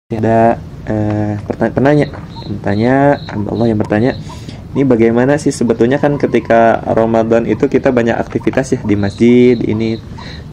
Ada penanya hamba Allah yang bertanya, ini bagaimana sih sebetulnya kan ketika Ramadan itu kita banyak aktivitas ya di masjid ini.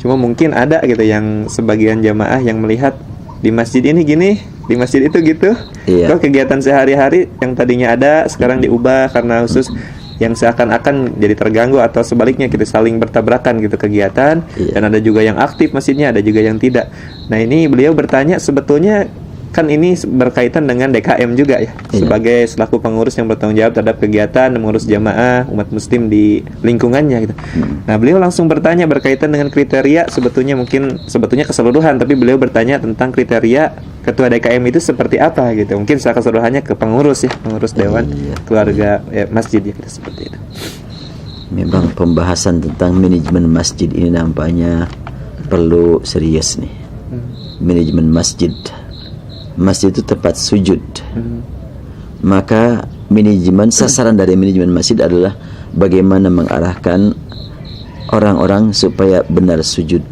Cuma mungkin ada gitu yang sebagian jamaah yang melihat di masjid ini gini, di masjid itu gitu. Iya. Kok kegiatan sehari-hari yang tadinya ada sekarang diubah karena khusus yang seakan-akan jadi terganggu atau sebaliknya kita saling bertabrakan gitu kegiatan. Iya. Dan ada juga yang aktif masjidnya, ada juga yang tidak. Nah ini beliau bertanya sebetulnya kan ini berkaitan dengan DKM juga ya, Iya. sebagai selaku pengurus yang bertanggung jawab terhadap kegiatan mengurus jamaah umat muslim di lingkungannya gitu. Nah beliau langsung bertanya berkaitan dengan kriteria, sebetulnya keseluruhan, tapi beliau bertanya tentang kriteria ketua DKM itu seperti apa gitu. Mungkin secara keseluruhannya ke pengurus ya, pengurus dewan Iya. keluarga masjid ya, gitu, seperti itu. Memang pembahasan tentang manajemen masjid ini nampaknya perlu serius nih. Manajemen masjid. Masjid itu tempat sujud. Maka manajemen, sasaran dari manajemen masjid adalah bagaimana mengarahkan orang-orang supaya benar sujud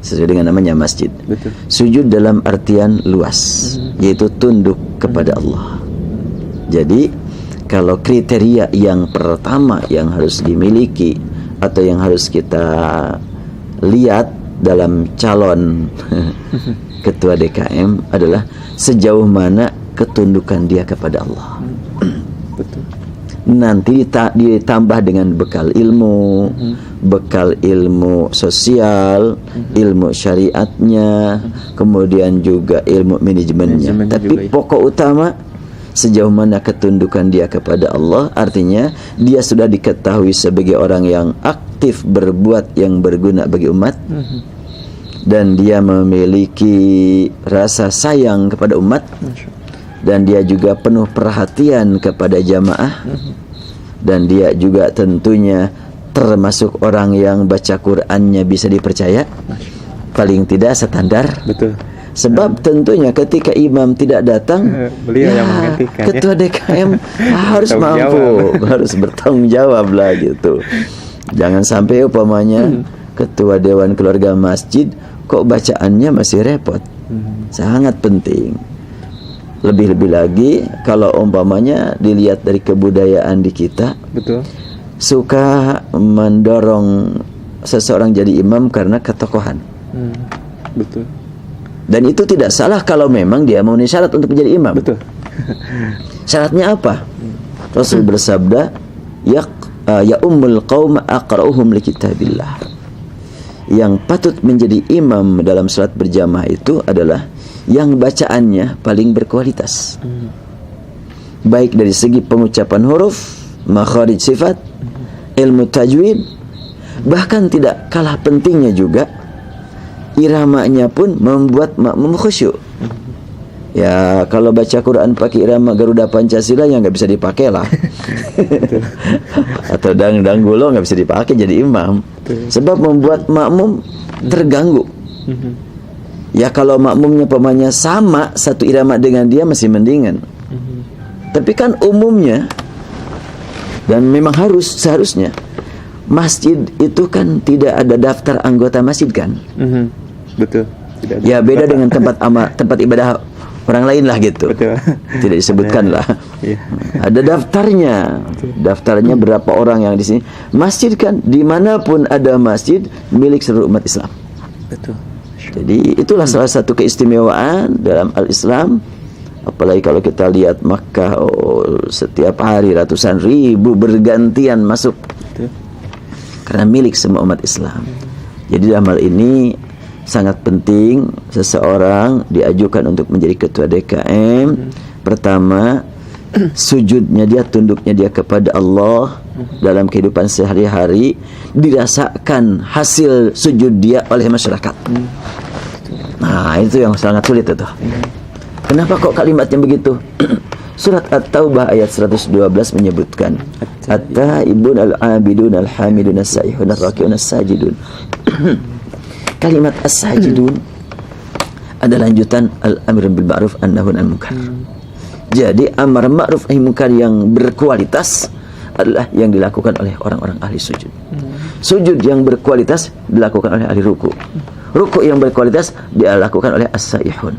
sesuai dengan namanya masjid. Betul. Sujud dalam artian luas, yaitu tunduk kepada Allah. Jadi kalau kriteria yang pertama yang harus dimiliki atau yang harus kita lihat dalam calon ketua DKM adalah sejauh mana ketundukan dia kepada Allah. Betul. Nanti ditambah dengan bekal ilmu, bekal ilmu sosial, ilmu syariatnya, kemudian juga ilmu manajemennya. Manajemen Tapi juga, ya. pokok utama sejauh mana ketundukan dia kepada Allah, artinya dia sudah diketahui sebagai orang yang aktif berbuat yang berguna bagi umat. Dan dia memiliki rasa sayang kepada umat, dan dia juga penuh perhatian kepada jamaah, dan dia juga tentunya termasuk orang yang baca Qur'annya bisa dipercaya, paling tidak standar. Betul. Sebab tentunya ketika imam tidak datang, Beliau yang menggantikan, ya. ketua DKM harus Bertanggung mampu, jawab. harus bertanggung jawab lah gitu. Jangan sampai umpamanya ketua dewan keluarga masjid kok bacaannya masih repot. Sangat penting. Lebih-lebih lagi kalau umpamanya dilihat dari kebudayaan di kita, Betul. suka mendorong seseorang jadi imam karena ketokohan. Betul. Dan itu tidak salah kalau memang dia memenuhi syarat untuk menjadi imam. Betul. Syaratnya apa? Rasul bersabda, ya ummul qaum aqra'uhum li kitabillah. Yang patut menjadi imam dalam salat berjamaah itu adalah yang bacaannya paling berkualitas, baik dari segi pengucapan huruf, makharij sifat, ilmu tajwid, bahkan tidak kalah pentingnya juga iramanya pun membuat makmum khusyuk. Ya kalau baca Quran pakai irama Garuda Pancasila yang nggak bisa dipakai lah. Atau dangdang gulo nggak bisa dipakai jadi imam. Sebab membuat makmum terganggu. Ya kalau makmumnya pemainnya sama satu irama dengan dia masih mendingan. Tapi kan umumnya, dan memang seharusnya masjid itu kan tidak ada daftar anggota masjid kan. Betul. Tidak ada. Ya beda dengan tempat ibadah orang lain lah gitu. Betul. Tidak disebutkan lah. Iya. Ada daftarnya. Daftarnya berapa orang yang di sini. Masjid kan dimanapun ada masjid milik seluruh umat Islam. Betul. Jadi itulah salah satu keistimewaan dalam al-Islam. Apalagi kalau kita lihat Makkah, setiap hari ratusan ribu bergantian masuk. Betul. Karena milik semua umat Islam. Jadi dalam hal ini sangat penting seseorang diajukan untuk menjadi ketua DKM. Pertama, sujudnya dia, tunduknya dia kepada Allah dalam kehidupan sehari-hari, dirasakan hasil sujud dia oleh masyarakat. Nah, itu yang sangat sulit itu. Kenapa kok kalimatnya begitu? Surat At-Taubah ayat 112 menyebutkan At-Taibun al-Abidun al-Hamidun as-Saihun ar-Rakiun as-Sajidun. Kalimat as-sajidun adalah lanjutan al-amr bil ma'ruf an-nahy 'anil munkar. Jadi amar ma'ruf nahi munkar yang berkualitas adalah yang dilakukan oleh orang-orang ahli sujud. Sujud yang berkualitas dilakukan oleh ahli ruku. Ruku yang berkualitas dilakukan oleh as-saihun.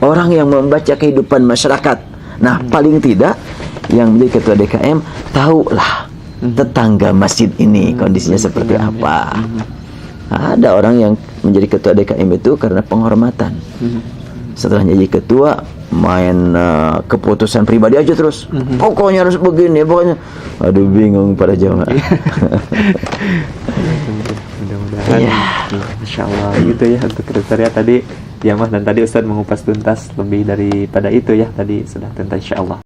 Orang yang membaca kehidupan masyarakat. Nah, paling tidak yang menjadi ketua DKM tahulah tetangga masjid ini kondisinya seperti apa. Ada orang yang menjadi ketua DKM itu karena penghormatan. Setelah jadi ketua main keputusan pribadi aja terus. Pokoknya harus begini, pokoknya. Aduh, bingung para jamaah. Mudah-mudahan Masya Allah gitu ya untuk kriteria tadi ya Mas, dan tadi Ustadz mengupas tuntas lebih daripada itu ya, tadi sudah tuntas Insya Allah.